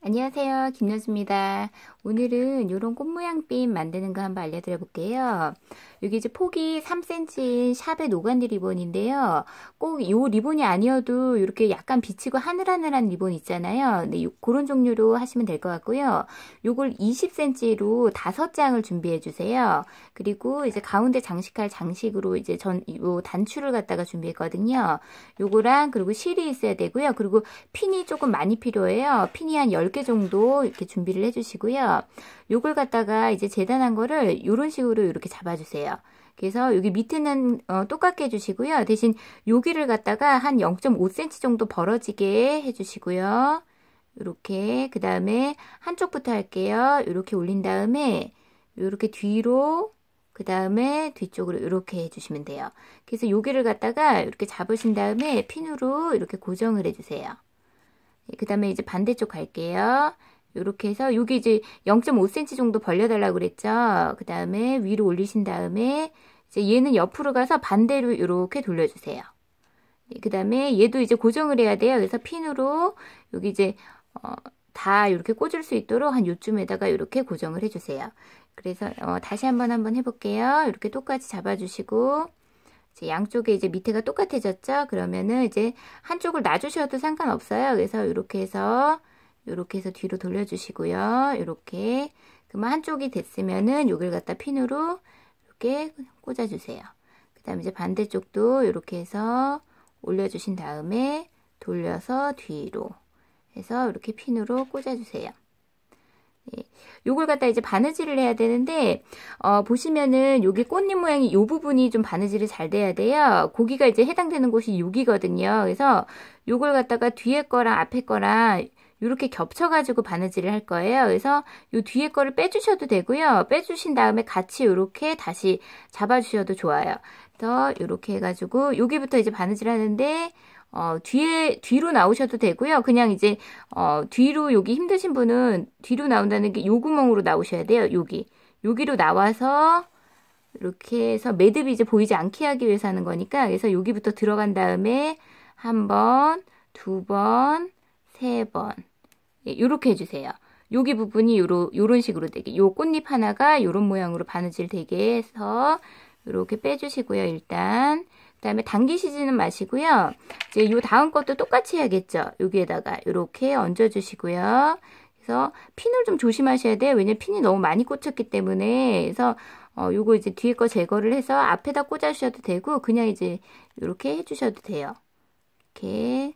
안녕하세요. 김여주입니다. 오늘은 이런 꽃 모양 핀 만드는 거 한번 알려드려 볼게요. 여기 이제 폭이 3cm인 샵의 노간디 리본인데요. 꼭 이 리본이 아니어도 이렇게 약간 비치고 하늘하늘한 리본 있잖아요. 네, 그런 종류로 하시면 될 것 같고요. 요걸 20cm로 5장을 준비해 주세요. 그리고 이제 가운데 장식할 장식으로 이제 요 단추를 갖다가 준비했거든요. 요거랑 그리고 실이 있어야 되고요. 그리고 핀이 조금 많이 필요해요. 핀이 한 10개 정도 이렇게 준비를 해주시고요. 요걸 갖다가 이제 재단한 거를 이런 식으로 이렇게 잡아주세요. 그래서 여기 밑에는 똑같게 해주시고요. 대신 여기를 갖다가 한 0.5cm 정도 벌어지게 해주시고요. 이렇게 그 다음에 한쪽부터 할게요. 이렇게 올린 다음에 이렇게 뒤로 그 다음에 뒤쪽으로 이렇게 해주시면 돼요. 그래서 여기를 갖다가 이렇게 잡으신 다음에 핀으로 이렇게 고정을 해주세요. 그 다음에 이제 반대쪽 갈게요. 이렇게 해서 여기 이제 0.5cm 정도 벌려달라고 그랬죠. 그 다음에 위로 올리신 다음에 이제 얘는 옆으로 가서 반대로 이렇게 돌려주세요. 그 다음에 얘도 이제 고정을 해야 돼요. 그래서 핀으로 여기 이제 다 이렇게 꽂을 수 있도록 한 요쯤에다가 이렇게 고정을 해주세요. 그래서 다시 한번 해볼게요. 이렇게 똑같이 잡아주시고 양쪽에 이제 밑에가 똑같아졌죠? 그러면은 이제 한쪽을 놔주셔도 상관없어요. 그래서 이렇게 해서 뒤로 돌려주시고요. 이렇게. 그러면 한쪽이 됐으면은 여기를 갖다 핀으로 이렇게 꽂아주세요. 그 다음에 이제 반대쪽도 이렇게 해서 올려주신 다음에 돌려서 뒤로 해서 이렇게 핀으로 꽂아주세요. 네. 요걸 갖다 이제 바느질을 해야 되는데, 보시면은 여기 꽃잎 모양이 요 부분이 좀 바느질이 잘 돼야 돼요. 고기가 이제 해당되는 곳이 여기거든요. 그래서 요걸 갖다가 뒤에 거랑 앞에 거랑 이렇게 겹쳐가지고 바느질을 할 거예요. 그래서 요 뒤에 거를 빼주셔도 되고요. 빼주신 다음에 같이 이렇게 다시 잡아주셔도 좋아요. 그래서 이렇게 해가지고 여기부터 이제 바느질 하는데, 뒤로 나오셔도 되고요. 그냥 이제, 뒤로 여기 힘드신 분은 뒤로 나온다는 게 요 구멍으로 나오셔야 돼요. 여기로 나와서 이렇게 해서 매듭이 이제 보이지 않게 하기 위해서 하는 거니까 그래서 여기부터 들어간 다음에 한 번, 두 번, 세 번. 요렇게 해주세요. 여기 부분이 요런 식으로 되게, 요 꽃잎 하나가 요런 모양으로 바느질 되게 해서 요렇게 빼주시고요. 일단. 그 다음에 당기시지는 마시고요. 이제 요 다음 것도 똑같이 해야겠죠. 여기에다가 이렇게 얹어주시고요. 그래서 핀을 좀 조심하셔야 돼요. 왜냐면 핀이 너무 많이 꽂혔기 때문에. 그래서 요거 이제 뒤에 거 제거를 해서 앞에다 꽂아주셔도 되고 그냥 이제 이렇게 해주셔도 돼요. 이렇게.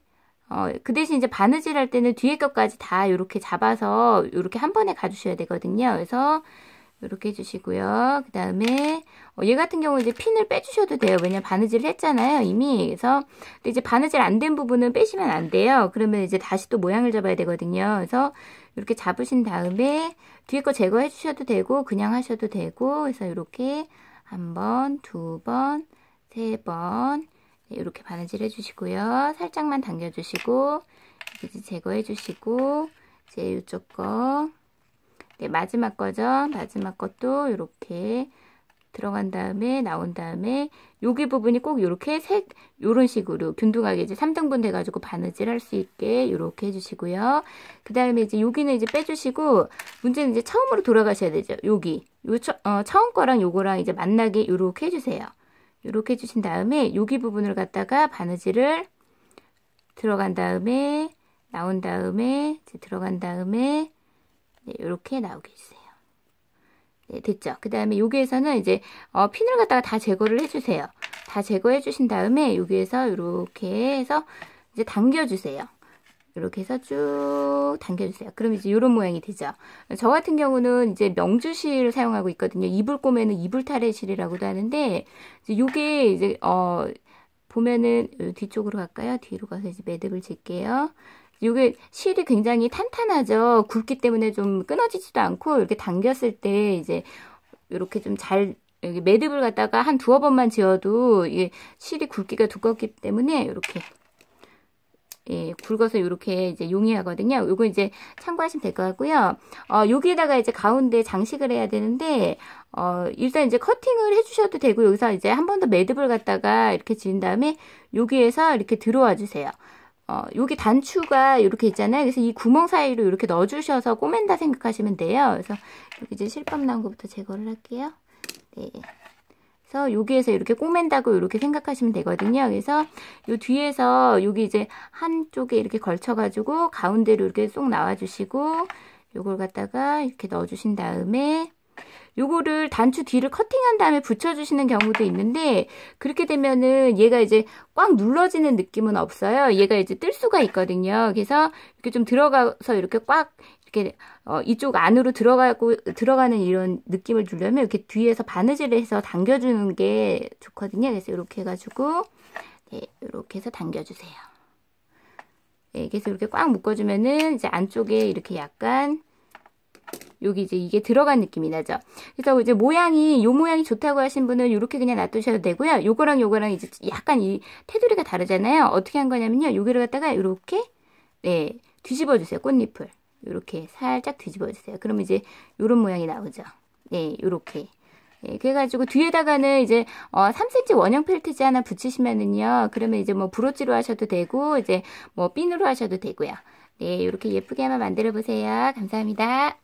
그 대신 이제 바느질 할 때는 뒤에 것까지 다 이렇게 잡아서 이렇게 한 번에 가주셔야 되거든요. 그래서 이렇게 해주시고요. 그 다음에 얘 같은 경우 이제 핀을 빼주셔도 돼요. 왜냐면 바느질을 했잖아요, 이미. 그래서 근데 이제 바느질 안 된 부분은 빼시면 안 돼요. 그러면 이제 다시 또 모양을 잡아야 되거든요. 그래서 이렇게 잡으신 다음에 뒤에 거 제거해 주셔도 되고 그냥 하셔도 되고 그래서 이렇게 한 번, 두 번, 세 번 이렇게 바느질 해주시고요. 살짝만 당겨주시고 이제 제거해 주시고 이제 이쪽 거 네, 마지막 거죠. 마지막 것도 이렇게 들어간 다음에 나온 다음에 여기 부분이 꼭 이렇게 요런 식으로 균등하게 이제 3등분 돼가지고 바느질 할 수 있게 이렇게 해주시고요. 그 다음에 이제 여기는 이제 빼주시고 문제는 이제 처음으로 돌아가셔야 되죠. 처음 거랑 요거랑 이제 만나게 이렇게 해주세요. 이렇게 해주신 다음에 여기 부분을 갖다가 바느질을 들어간 다음에 나온 다음에 이제 들어간 다음에 네, 이렇게 나오게 해주세요. 네, 됐죠? 그 다음에 여기에서는 이제 핀을 갖다가 다 제거를 해주세요. 다 제거해 주신 다음에 여기에서 이렇게 해서 이제 당겨주세요. 이렇게 해서 쭉 당겨주세요. 그럼 이제 이런 모양이 되죠. 저 같은 경우는 이제 명주실을 사용하고 있거든요. 이불 꼬매는 이불 타래실이라고도 하는데 이제 요게 이제 보면은 뒤쪽으로 갈까요? 뒤로 가서 이제 매듭을 질게요. 이게 실이 굉장히 탄탄하죠. 굵기 때문에 좀 끊어지지도 않고 이렇게 당겼을 때 이제 이렇게 좀 잘 여기 매듭을 갖다가 한 두어 번만 지어도 이게 실이 굵기가 두껍기 때문에 이렇게 예, 굵어서 이렇게 이제 용이하거든요. 요거 이제 참고하시면 될 것 같고요. 여기에다가 이제 가운데 장식을 해야 되는데 일단 이제 커팅을 해주셔도 되고 여기서 이제 한 번 더 매듭을 갖다가 이렇게 지은 다음에 여기에서 이렇게 들어와 주세요. 여기 단추가 이렇게 있잖아요. 그래서 이 구멍 사이로 이렇게 넣어주셔서 꼬맨다 생각하시면 돼요. 그래서 여기 이제 실밥 나온 것부터 제거를 할게요. 네. 그래서 여기에서 이렇게 꼬맨다고 이렇게 생각하시면 되거든요. 그래서 요 뒤에서 여기 이제 한쪽에 이렇게 걸쳐가지고 가운데로 이렇게 쏙 나와주시고 요걸 갖다가 이렇게 넣어주신 다음에 요거를 단추 뒤를 커팅한 다음에 붙여주시는 경우도 있는데 그렇게 되면은 얘가 이제 꽉 눌러지는 느낌은 없어요. 얘가 이제 뜰 수가 있거든요. 그래서 이렇게 좀 들어가서 이렇게 꽉 이렇게 이쪽 안으로 들어가는 이런 느낌을 주려면 이렇게 뒤에서 바느질을 해서 당겨주는 게 좋거든요. 그래서 이렇게 해가지고 네, 이렇게 해서 당겨주세요. 네, 그래서 이렇게 꽉 묶어주면은 이제 안쪽에 이렇게 약간 여기 이제 이게 들어간 느낌이 나죠. 그래서 이제 모양이 요 모양이 좋다고 하신 분은 이렇게 그냥 놔두셔도 되고요. 요거랑 요거랑 이제 약간 이 테두리가 다르잖아요. 어떻게 한 거냐면요. 여기를 갖다가 이렇게 네, 뒤집어 주세요. 꽃잎을 이렇게 살짝 뒤집어 주세요. 그럼 이제 요런 모양이 나오죠. 네, 요렇게. 네, 그래가지고 뒤에다가는 이제 3cm 원형 펠트지 하나 붙이시면은요. 그러면 이제 뭐 브로치로 하셔도 되고 이제 뭐 핀으로 하셔도 되고요. 네, 이렇게 예쁘게 한번 만들어 보세요. 감사합니다.